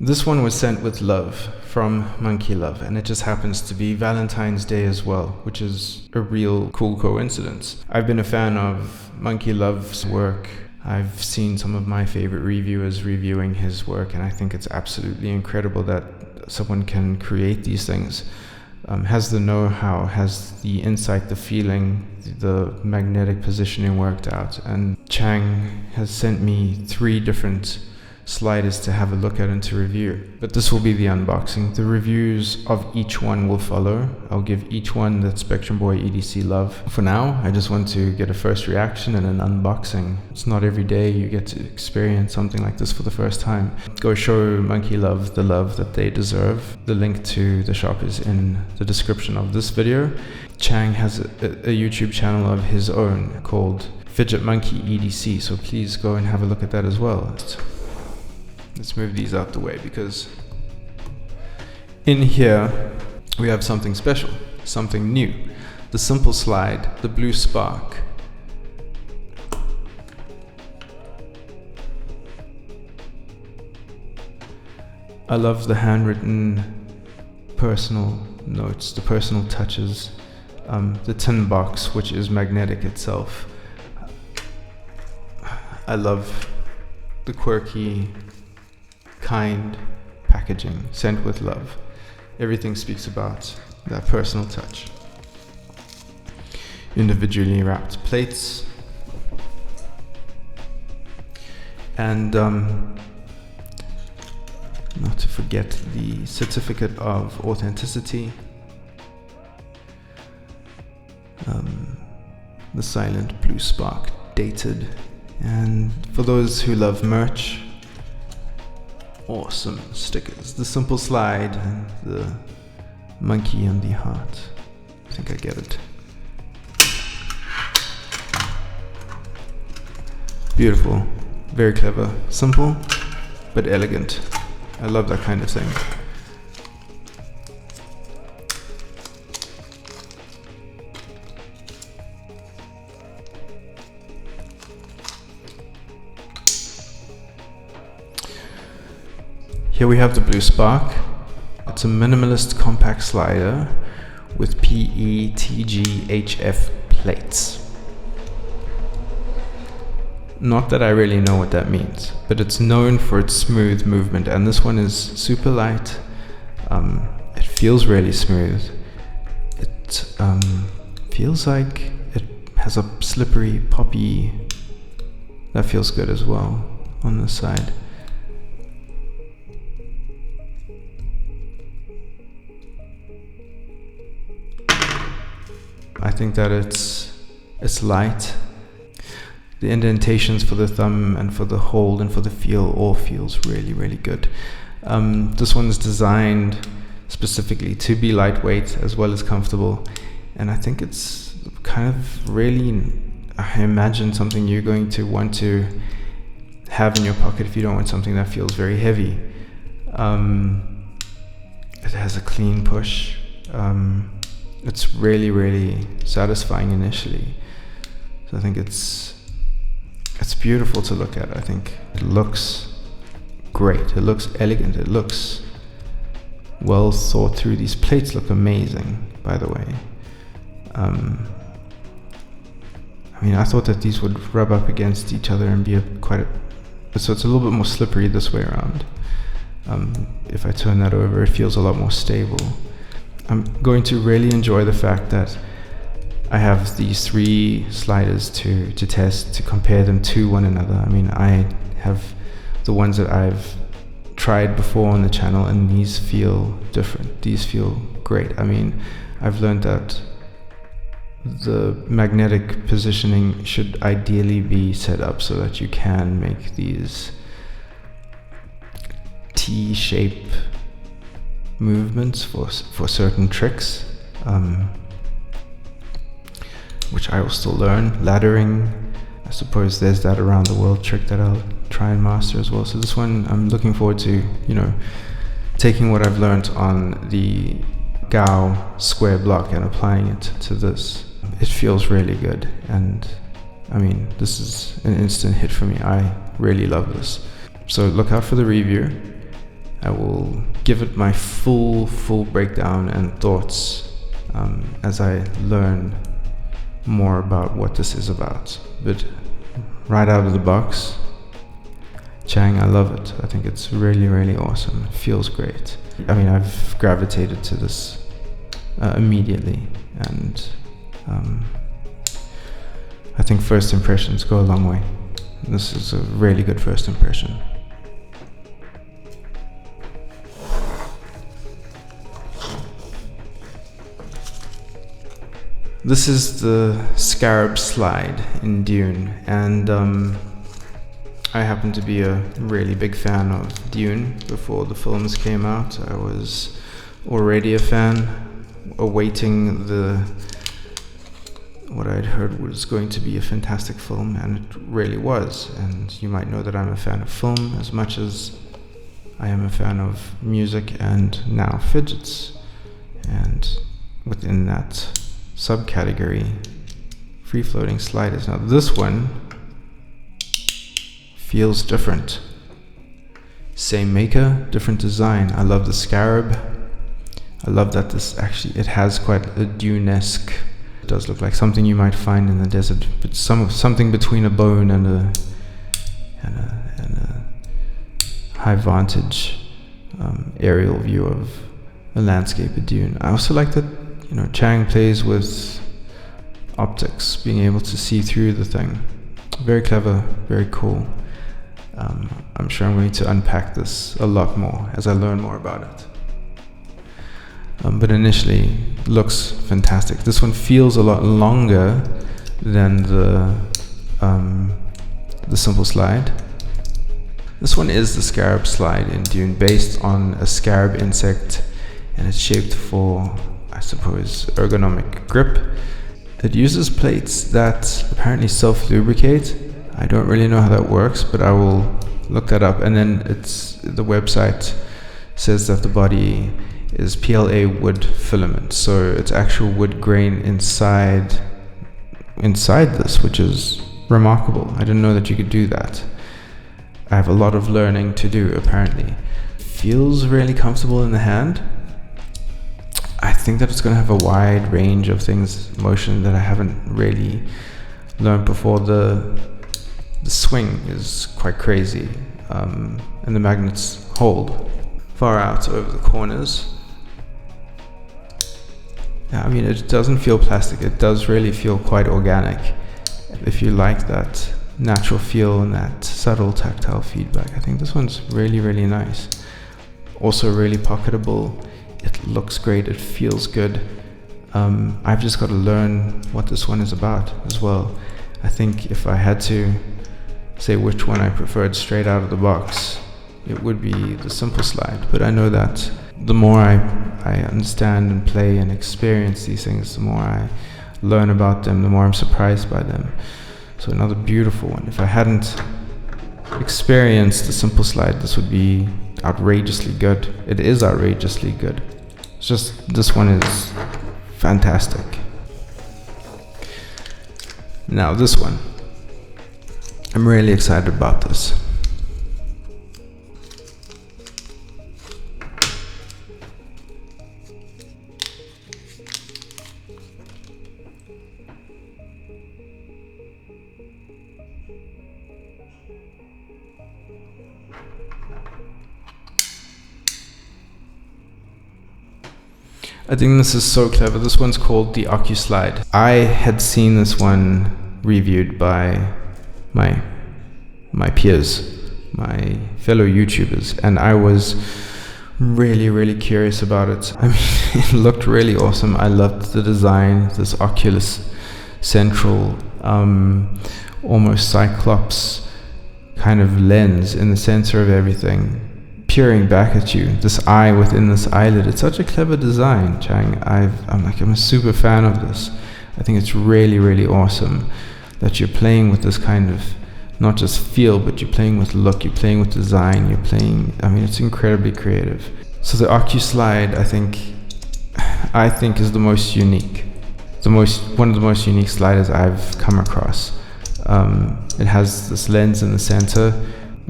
This one was sent with love from Monkeylove, and it just happens to be Valentine's Day as well, which is a real cool coincidence. I've been a fan of Monkeylove work. I've seen some of my favorite reviewers reviewing his work, and I think it's absolutely incredible that someone can create these things. Has the know-how, has the insight, the feeling, the magnetic positioning worked out. And Chang has sent me 3 different sliders to have a look at and to review. But this will be the unboxing. The reviews of each one will follow. I'll give each one the Spectrum Boy EDC love. For now, I just want to get a first reaction and an unboxing. It's not every day you get to experience something like this for the first time. Go show Monkeylove the love that they deserve. The link to the shop is in the description of this video. Chang has a YouTube channel of his own called Fidget Monkey EDC, so please go and have a look at that as well. Let's move these out the way, because in here we have something special, something new. The SimpleSlide, the blue spark. I love the handwritten personal notes, the personal touches, the tin box, which is magnetic itself. I love the quirky, kind packaging, sent with love. Everything speaks about that personal touch. Individually wrapped plates, and not to forget the certificate of authenticity, the silent blue spark dated. And for those who love merch, awesome stickers, the SimpleSlide and the monkey on the heart. I think I get it. Beautiful, very clever, simple but elegant. I love that kind of thing. Here we have the blue spark. It's a minimalist compact slider with PETG-HF plates. Not that I really know what that means, but it's known for its smooth movement, and this one is super light. It feels really smooth. It feels like it has a slippery, poppy, that feels good as well on this side. I think that it's light. The indentations for the thumb and for the hold and for the feel all feels really, really good. This one's designed specifically to be lightweight as well as comfortable, and I think it's kind of really, I imagine, something you're going to want to have in your pocket if you don't want something that feels very heavy. It has a clean push. It's really, really satisfying initially. So I think it's beautiful to look at. I think it looks great. It looks elegant. It looks well thought through. These plates look amazing, by the way. I mean, I thought that these would rub up against each other and be so it's a little bit more slippery this way around. If I turn that over, it feels a lot more stable. I'm going to really enjoy the fact that I have these 3 sliders to test, to compare them to one another. I mean, I have the ones that I've tried before on the channel, and these feel different. These feel great. I mean, I've learned that the magnetic positioning should ideally be set up so that you can make these T-shape movements for certain tricks, which I will still learn. Laddering, I suppose there's that around the world trick that I'll try and master as well. So this one, I'm looking forward to, taking what I've learned on the Gao square block and applying it to this. It feels really good, and I mean, this is an instant hit for me. I really love this. So look out for the review. I will give it my full breakdown and thoughts as I learn more about what this is about. But right out of the box, Chang, I love it. I think it's really awesome. It feels great. I mean, I've gravitated to this immediately, and I think first impressions go a long way. This is a really good first impression. This is the ScarabSlide in Dune, and I happen to be a really big fan of Dune. Before the films came out, I was already a fan, awaiting what I'd heard was going to be a fantastic film, and it really was. And you might know that I'm a fan of film as much as I am a fan of music and now fidgets. And within that subcategory, free-floating sliders. Now this one feels different. Same maker, different design. I love the scarab. I love that it has quite a Dune-esque. It does look like something you might find in the desert, but something between a bone and a high vantage aerial view of a landscape of Dune. I also like that, you know, Chang plays with optics, being able to see through the thing. Very clever, very cool. I'm sure I'm going to unpack this a lot more as I learn more about it. But initially, looks fantastic. This one feels a lot longer than the SimpleSlide. This one is the ScarabSlide in Dune, based on a scarab insect, and it's shaped for, I suppose, ergonomic grip. It uses plates that apparently self-lubricate. I don't really know how that works, but I will look that up. And then the website says that the body is PLA wood filament, so it's actual wood grain inside this, which is remarkable. I didn't know that you could do that. I have a lot of learning to do, apparently. Feels really comfortable in the hand. I think that it's going to have a wide range of things, motion that I haven't really learned before. The swing is quite crazy, and the magnets hold far out over the corners. Yeah, I mean, it doesn't feel plastic. It does really feel quite organic. If you like that natural feel and that subtle tactile feedback, I think this one's really nice. Also really pocketable. It looks great. It feels good. I've just got to learn what this one is about as well. I think if I had to say which one I preferred straight out of the box, it would be the SimpleSlide. But I know that the more I understand and play and experience these things, the more I learn about them, the more I'm surprised by them. So another beautiful one. If I hadn't experienced the SimpleSlide, this would be outrageously good. It is outrageously good. It's just, this one is fantastic. Now this one, I'm really excited about this. I think this is so clever. This one's called the OcuSlide. I had seen this one reviewed by my peers, my fellow YouTubers, and I was really curious about it. I mean, it looked really awesome. I loved the design, this Oculus central, almost Cyclops kind of lens in the center of everything, peering back at you, this eye within this eyelid. It's such a clever design, Chang. I'm a super fan of this. I think it's really awesome that you're playing with this kind of, not just feel, but you're playing with look, you're playing with design, I mean, it's incredibly creative. So the OcuSlide, I think is the most unique, one of the most unique sliders I've come across. It has this lens in the center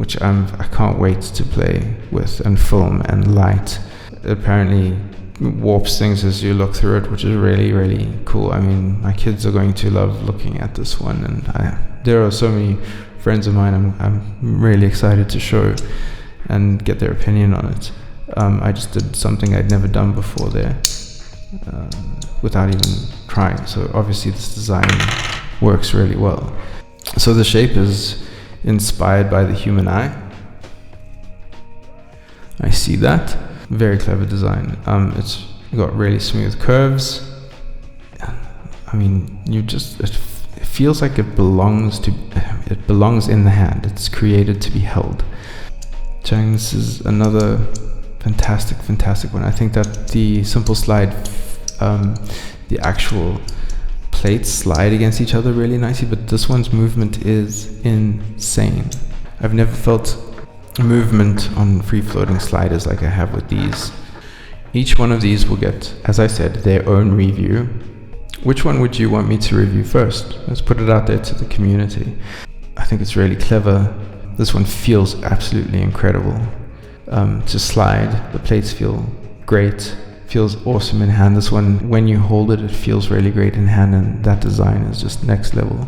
which I can't wait to play with and film and light. Apparently warps things as you look through it, which is really, really cool. I mean, my kids are going to love looking at this one, and there are so many friends of mine I'm really excited to show and get their opinion on it. I just did something I'd never done before there, without even trying. So obviously this design works really well. So the shape is inspired by the human eye. I see that. Very clever design. It's got really smooth curves. I mean, it feels like it belongs in the hand. It's created to be held. Chang, this is another fantastic one. I think that the SimpleSlide, the actual plates slide against each other really nicely, but this one's movement is insane. I've never felt movement on free floating sliders like I have with these. Each one of these will get, as I said, their own review. Which one would you want me to review first? Let's put it out there to the community. I think it's really clever. This one feels absolutely incredible to slide. The plates feel great, feels awesome in hand. This one, when you hold it, it feels really great in hand, and that design is just next level.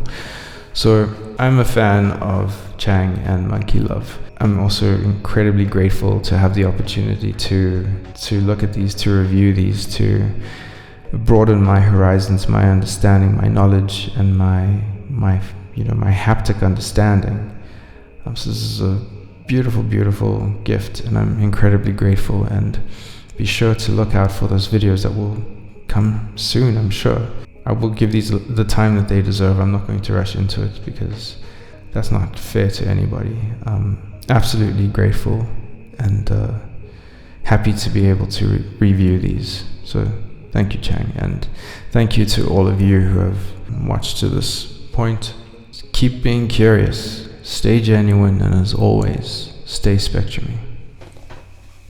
So I'm a fan of Chang and Monkeylove. I'm also incredibly grateful to have the opportunity to look at these, to review these, to broaden my horizons, my understanding, my knowledge, and my haptic understanding. So this is a beautiful gift, and I'm incredibly grateful. And be sure to look out for those videos that will come soon, I'm sure. I will give these the time that they deserve. I'm not going to rush into it because that's not fair to anybody. Absolutely grateful and happy to be able to review these. So thank you, Chang, and thank you to all of you who have watched to this point. Keep being curious, stay genuine, and as always, stay spectrumy.